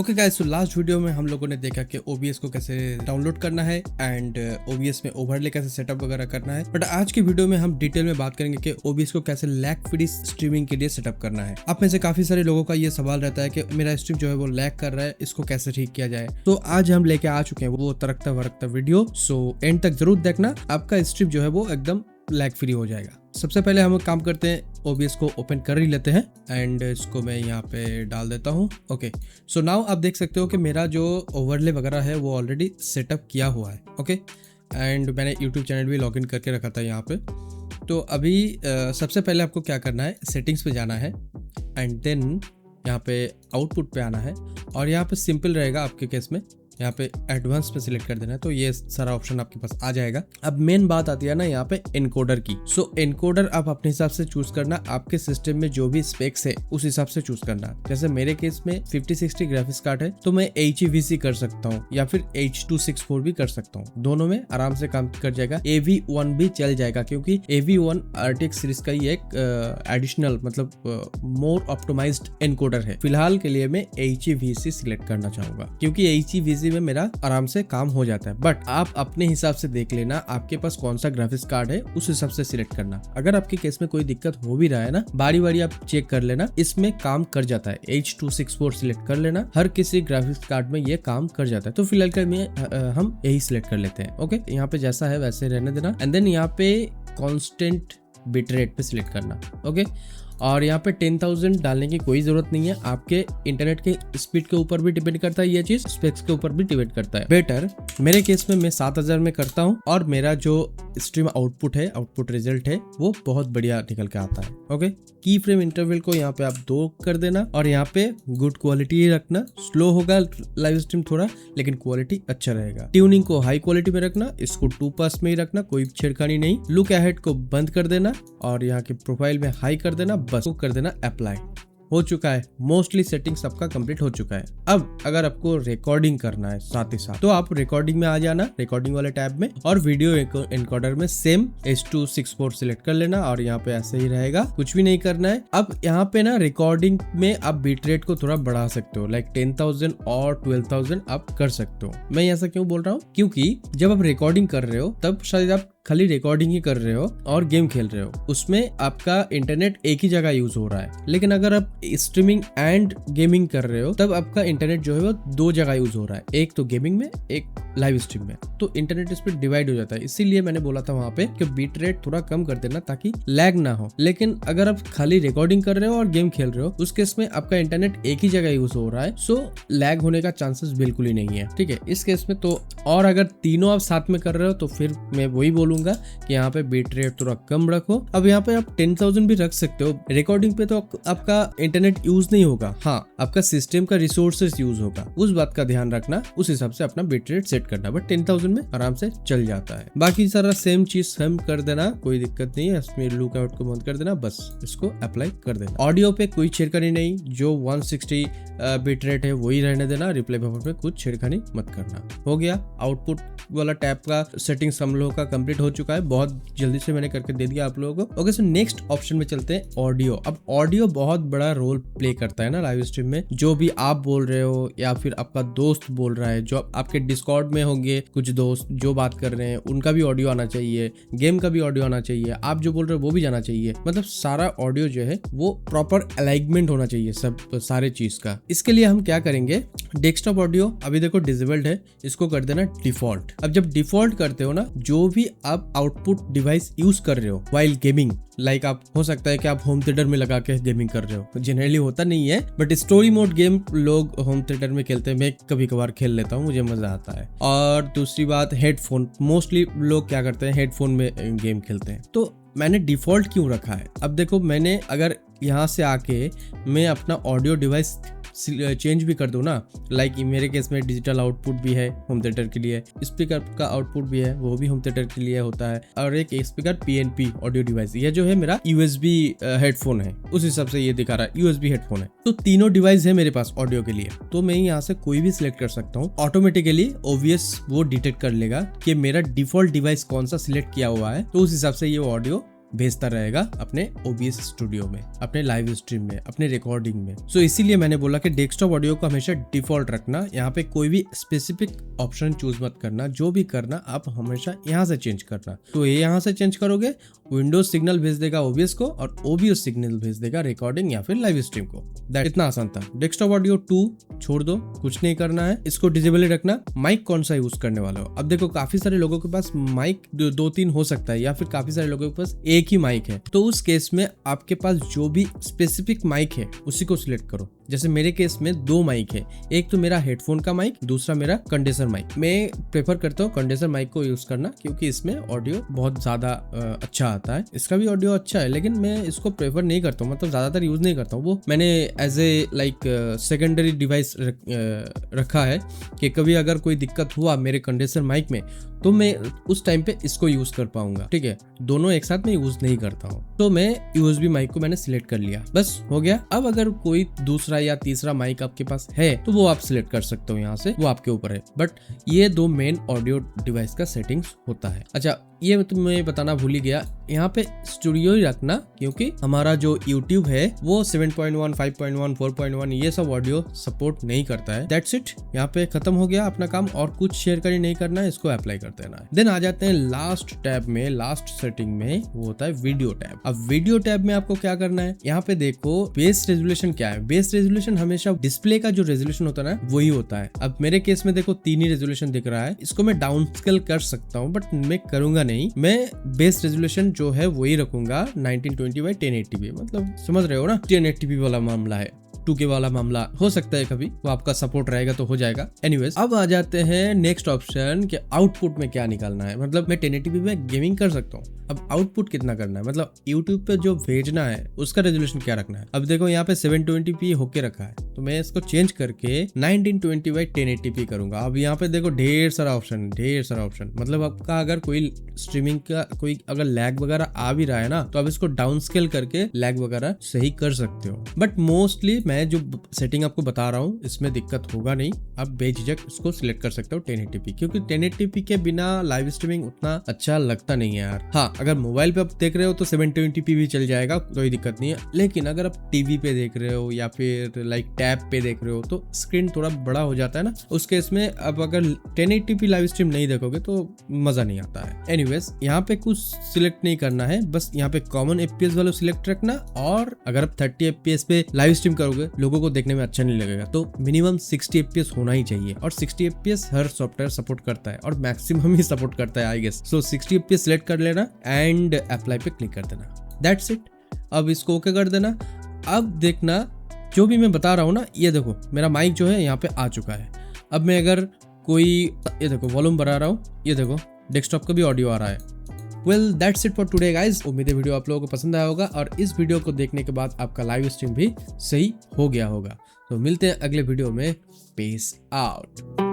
Okay guys, तो last video में हम लोगों ने देखा कि OBS को कैसे डाउनलोड करना है एंड OBS में ओवरले कैसे सेटअप वगैरह करना है। बट आज की वीडियो में हम डिटेल में बात करेंगे कि OBS को कैसे लैग फ्री स्ट्रीमिंग के लिए सेटअप करना है। आप में से काफी सारे लोगों का ये सवाल रहता है कि मेरा स्ट्रीम जो है वो लैग कर रहा है, इसको कैसे ठीक किया जाए। तो आज हम लेके आ चुके हैं वो तरकता वरकता वीडियो, सो एंड तक जरूर देखना, आपका स्ट्रीम जो है वो एकदम लैग फ्री हो जाएगा। सबसे पहले हम काम करते हैं, OBS को ओपन कर ही लेते हैं एंड इसको मैं यहाँ पे डाल देता हूँ। ओके, सो नाउ आप देख सकते हो कि मेरा जो ओवरले वगैरह है वो ऑलरेडी सेटअप किया हुआ है। ओके, एंड मैंने यूट्यूब चैनल भी लॉगिन करके रखा था यहाँ पे। तो अभी सबसे पहले आपको क्या करना है, सेटिंग्स पे जाना है एंड देन यहाँ पे आउटपुट पे आना है और यहाँ पे सिंपल रहेगा आपके केस में, यहाँ पे एडवांस पे सिलेक्ट कर देना है तो ये सारा ऑप्शन आपके पास आ जाएगा। अब मेन बात आती है ना यहाँ पे एनकोडर की। सो एनकोडर आप अपने हिसाब से चूज करना, आपके सिस्टम में जो भी स्पेक्स है उस हिसाब से चूज करना। जैसे मेरे केस में 5060 ग्राफिक्स कार्ड है तो मैं HEVC कर सकता हूँ या फिर H264 भी कर सकता हूँ, दोनों में आराम से काम कर जाएगा। AV1 भी चल जाएगा क्योंकि AV1 RTX सीरीज का ही एक एडिशनल मतलब मोर ऑप्टिमाइज्ड एनकोडर है। फिलहाल के लिए मैं HEVC सिलेक्ट करना चाहूंगा क्योंकि HEVC में मेरा आराम से काम हो जाता है। बट आप अपने हिसाब से देख लेना आपके पास कौन सा ग्राफिक्स कार्ड है, उस हिसाब से सिलेक्ट करना। अगर आपके केस में कोई दिक्कत हो भी रहा है ना, बारी बारी आप चेक कर लेना, इसमें काम कर जाता है। H264 सिलेक्ट कर लेना, हर किसी ग्राफिक्स कार्ड में ये काम कर जाता है। तो फिलहाल के लिए हम यही सिलेक्ट कर लेते हैं। ओके, यहाँ पे जैसा है वैसे रहने देना एंड देन यहाँ पे कॉन्स्टेंट बिट रेट पे सिलेक्ट करना। ओके, और यहाँ पे 10,000 डालने की कोई जरूरत नहीं है, आपके इंटरनेट के स्पीड के ऊपर भी डिपेंड करता है, ये चीज स्पेक्स के ऊपर भी डिपेंड करता है। बेटर मेरे केस में मैं 7000 में करता हूँ और मेरा जो स्ट्रीम आउटपुट है, आउटपुट रिजल्ट है वो बहुत बढ़िया निकल के आता है। ओके, की फ्रेम इंटरवल को यहाँ पे आप 2 कर देना और यहाँ पे गुड क्वालिटी ही रखना। स्लो होगा लाइव स्ट्रीम थोड़ा, लेकिन क्वालिटी अच्छा रहेगा। ट्यूनिंग को हाई क्वालिटी में रखना, इसको 2% में ही रखना, कोई छेड़खानी नहीं। लुक अहेड को बंद कर देना और यहाँ के प्रोफाइल में हाई कर देना, बस कर देना अप्लाई। हो चुका है, मोस्टली सेटिंग्स आपका कंप्लीट हो चुका है। अब अगर आपको रिकॉर्डिंग करना है साथ ही साथ तो आप रिकॉर्डिंग में आ जाना, रिकॉर्डिंग वाले टैब में, और वीडियो एनकोडर में सेम H264 सिलेक्ट कर लेना और यहाँ पे ऐसे ही रहेगा, कुछ भी नहीं करना है। अब यहाँ पे ना रिकॉर्डिंग में आप बीट रेट को थोड़ा बढ़ा सकते हो, लाइक 10,000 और 12,000 आप कर सकते हो। मैं ऐसा क्यों बोल रहा हूँ, क्योंकि जब आप रिकॉर्डिंग कर रहे हो तब शायद आप खाली रिकॉर्डिंग ही कर रहे हो और गेम खेल रहे हो, उसमें आपका इंटरनेट एक ही जगह यूज हो रहा है। लेकिन अगर आप स्ट्रीमिंग एंड गेमिंग कर रहे हो तब आपका इंटरनेट जो है वो 2 जगह यूज हो रहा है, एक तो गेमिंग में, एक लाइव स्ट्रीम में, तो इंटरनेट स्पीड डिवाइड हो जाता है। इसीलिए मैंने बोला था वहां पे कि बीट रेट थोड़ा कम कर देना ताकि लैग ना हो। लेकिन अगर आप खाली रिकॉर्डिंग कर रहे हो और गेम खेल रहे हो, उस केस में आपका इंटरनेट एक ही जगह यूज हो रहा है, सो लैग होने का चांसेस बिल्कुल ही नहीं है। ठीक है, इस केस में तो, और अगर तीनों आप साथ में कर रहे हो तो फिर मैं वही बोलूंगा कि यहाँ पे बीट रेट थोड़ा कम रखो। अब यहाँ पे आप 10,000 भी रख सकते हो। रिकॉर्डिंग पे तो आपका इंटरनेट यूज नहीं होगा, हाँ आपका सिस्टम का रिसोर्सेज यूज होगा, उस बात का ध्यान रखना, उस हिसाब से अपना बीट रेट सेट करना। बट 10,000 में आराम से चल जाता है। बाकी सारा सेम चीज हम कर देना, कोई दिक्कत नहीं है। इसमें लुक आउट को बंद कर देना, बस इसको अप्लाई कर देना। ऑडियो पे कोई छेड़खानी नहीं, जो 160 बीट रेट है वही रहने देना। रिप्ले बफर पे कुछ छेड़खानी मत करना। हो गया, आउटपुट वाला टैब का सेटिंग्स हम लोगों का कंप्लीट हो चुका है, बहुत जल्दी से मैंने करके दे दिया आप लोगों को। ओके, सो नेक्स्ट ऑप्शन में चलते हैं, ऑडियो। अब ऑडियो बहुत बड़ा रोल प्ले करता है ना लाइव स्ट्रीम में। जो भी आप बोल रहे हो या फिर आपका दोस्त बोल रहा है, जो आपके डिस्कॉर्ड में होंगे कुछ दोस्त जो बात कर रहे हैं, उनका भी ऑडियो आना चाहिए, गेम का भी ऑडियो आना चाहिए, आप जो बोल रहे हो वो भी जाना चाहिए। मतलब सारा ऑडियो जो है वो प्रॉपर अलाइनमेंट होना चाहिए सब सारे चीज का। इसके लिए हम क्या करेंगे, डेस्कटॉप ऑडियो अभी देखो डिसेबल्ड है, इसको कर देना डिफॉल्ट। अब जब डिफॉल्ट करते हो ना, जो भी आप आउटपुट डिवाइस यूज कर रहे हो वाइल गेमिंग, लाइक आप हो सकता है कि आप होम थिएटर में लगा के गेमिंग कर रहे हो, जनरली होता नहीं है, बट स्टोरी मोड गेम लोग होम थिएटर में खेलते हैं, मैं कभी कभार खेल लेता हूँ, मुझे मजा आता है। और दूसरी बात, हेडफोन, मोस्टली लोग क्या करते हैं हेडफोन में गेम खेलते हैं। तो मैंने डिफॉल्ट क्यों रखा है, अब देखो मैंने अगर यहाँ से आके मैं अपना ऑडियो डिवाइस चेंज भी कर दूं ना, लाइक मेरे केस में डिजिटल आउटपुट भी है होम थिएटर के लिए, स्पीकर का आउटपुट भी है वो भी होम थिएटर के लिए होता है, और एक स्पीकर PNP ऑडियो डिवाइस, ये जो है मेरा USB हेडफोन है, उस हिसाब से ये दिखा रहा है USB हेडफोन है। तो तीनों डिवाइस है मेरे पास ऑडियो के लिए, तो मैं यहाँ से कोई भी सिलेक्ट कर सकता हूँ। ऑटोमेटिकली OBS वो डिटेक्ट कर लेगा कि मेरा डिफॉल्ट डिवाइस कौन सा सिलेक्ट किया हुआ है, तो उस हिसाब से ये ऑडियो भेजता रहेगा अपने OBS स्टूडियो में, अपने लाइव स्ट्रीम में, अपने रिकॉर्डिंग में। सो इसीलिए मैंने बोला कि डेस्कटॉप ऑडियो को हमेशा डिफॉल्ट रखना, यहाँ पे कोई भी स्पेसिफिक ऑप्शन चूज मत करना, जो भी करना आप हमेशा यहाँ से चेंज करना। तो ये यहाँ से चेंज करोगे, विंडोज सिग्नल भेज देगा OBS को और OBS सिग्नल भेज देगा रिकॉर्डिंग या फिर लाइव स्ट्रीम को। दैट इतना आसान था। डेस्कटॉप ऑडियो 2 छोड़ दो, कुछ नहीं करना है, इसको डिसेबल ही रखना। माइक कौन सा यूज करने वाला हो? अब देखो काफी सारे लोगों के पास माइक 2-3 हो सकता है, या फिर काफी सारे लोगों के पास एक ही माइक है। तो उस केस में आपके पास जो भी स्पेसिफिक माइक है उसी को सिलेक्ट करो। जैसे मेरे केस में 2 माइक है, एक तो मेरा हेडफोन का माइक, दूसरा मेरा कंडेंसर माइक। मैं प्रेफर करता हूँ कंडेंसर माइक को यूज करना, क्योंकि इसमें ऑडियो बहुत ज्यादा अच्छा आता है। इसका भी ऑडियो अच्छा है, लेकिन मैं इसको प्रेफर नहीं करता हूँ, मतलब ज्यादातर यूज नहीं करता हूँ। वो मैंने as a like secondary device रखा है कि कभी अगर कोई दिक्कत हुआ मेरे कंडेंसर माइक में तो मैं उस टाइम पे इसको यूज कर पाऊंगा। ठीक है, दोनों एक साथ में यूज नहीं करता हूँ। तो मैं USB माइक को मैंने सिलेक्ट कर लिया, बस हो गया। अब अगर कोई दूसरा या तीसरा माइक आपके पास है तो वो आप सिलेक्ट कर सकते हो यहाँ से, वो आपके ऊपर है। बट ये 2 मेन ऑडियो डिवाइस का सेटिंग्स होता है। अच्छा, ये तो मैं बताना भूल ही गया, यहाँ पे स्टूडियो ही रखना, क्योंकि हमारा जो YouTube है वो 7.1, 5.1, 4.1 ये सब ऑडियो सपोर्ट नहीं करता है। दैट्स इट, यहाँ पे खत्म हो गया अपना काम, और कुछ शेयर करनी नहीं करना है, इसको अप्लाई कर देना है। देन आ जाते हैं लास्ट टैब में, लास्ट सेटिंग में, वो होता है वीडियो टैब। अब वीडियो टैब में आपको क्या करना है, यहाँ पे देखो बेस रेजोल्यूशन क्या है। बेस रेजोल्यूशन हमेशा डिस्प्ले का जो रेजोल्यूशन होता है ना वही होता है। अब मेरे केस में देखो 3 ही रेजोल्यूशन दिख रहा है, इसको मैं डाउन स्केल कर सकता हूँ, बट मैं करूंगा नहीं। मैं बेस रेजोल्यूशन जो है वही रखूंगा 1920x1080p, मतलब समझ रहे हो ना, 1080p वाला मामला है। 2K वाला मामला हो सकता है कभी, वो आपका सपोर्ट रहेगा तो हो जाएगा। एनीवेज, अब आ जाते हैं नेक्स्ट ऑप्शन कि आउटपुट में क्या निकालना है। मतलब मैं 1080p में गेमिंग कर सकता हूँ, अब आउटपुट कितना करना है, मतलब YouTube पे जो भेजना है उसका रेजोल्यूशन क्या रखना है। अब देखो यहाँ पे 720p होके रखा है, तो मैं इसको चेंज करके 1920x1080p करूंगा। अब यहाँ पे देखो ढेर सारा ऑप्शन, मतलब आपका अगर कोई स्ट्रीमिंग का कोई अगर लैग वगैरह आ भी रहा है ना, तो आप इसको डाउन स्केल करके लैग वगैरह सही कर सकते हो। बट मोस्टली मैं जो सेटिंग आपको बता रहा हूँ इसमें दिक्कत होगा नहीं, आप बेझिझक इसको सिलेक्ट कर सकते हो 1080p, क्योंकि 1080p के बिना लाइव स्ट्रीमिंग उतना अच्छा लगता नहीं है यार। हाँ, अगर मोबाइल पे आप देख रहे हो तो 720p भी चल जाएगा, कोई दिक्कत नहीं है। लेकिन अगर आप टीवी पे देख रहे हो या फिर लाइक टैब पे देख रहे हो तो स्क्रीन थोड़ा बड़ा हो जाता है ना, उस केस में अब अगर 1080p लाइव स्ट्रीम नहीं देखोगे तो मजा नहीं आता है। एनीवेज, यहाँ पे कुछ सिलेक्ट नहीं करना है, बस यहाँ पे कॉमन FPS वालों सिलेक्ट रखना, और अगर आप 30 FPS पे लाइव स्ट्रीम करोगे लोगों को देखने में अच्छा नहीं लगेगा, तो मिनिमम 60 FPS होना ही चाहिए। और 60 FPS हर सॉफ्टवेयर सपोर्ट करता है, और मैक्सिमम ही सपोर्ट करता है I guess. So 60 FPS select कर लेना एंड अप्लाई पे क्लिक कर देना। That's it. अब इसको ओके कर देना। अब देखना जो भी मैं बता रहा हूँ ना, ये देखो मेरा माइक जो है यहाँ पे आ चुका है। अब मैं अगर कोई, ये देखो वॉल्यूम बढ़ा रहा हूँ, ये देखो डेस्कटॉप का भी ऑडियो आ रहा है। Well that's it for today guys. उम्मीद है वीडियो आप लोगों को पसंद आया होगा, और इस वीडियो को देखने के बाद आपका लाइव स्ट्रीम भी सही हो गया होगा। तो मिलते हैं अगले वीडियो में। Peace out.